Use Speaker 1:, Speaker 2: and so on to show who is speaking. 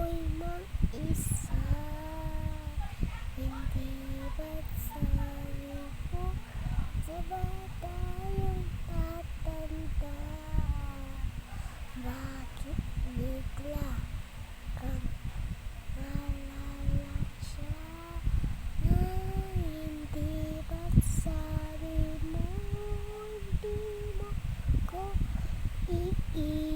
Speaker 1: ako'y mag-isa. Hindi ba't sabi ko, saba tayong tatanda? Bakit bigla kang nalalatsa? Hindi ba't sabi mo, hindi mo ko iiwan?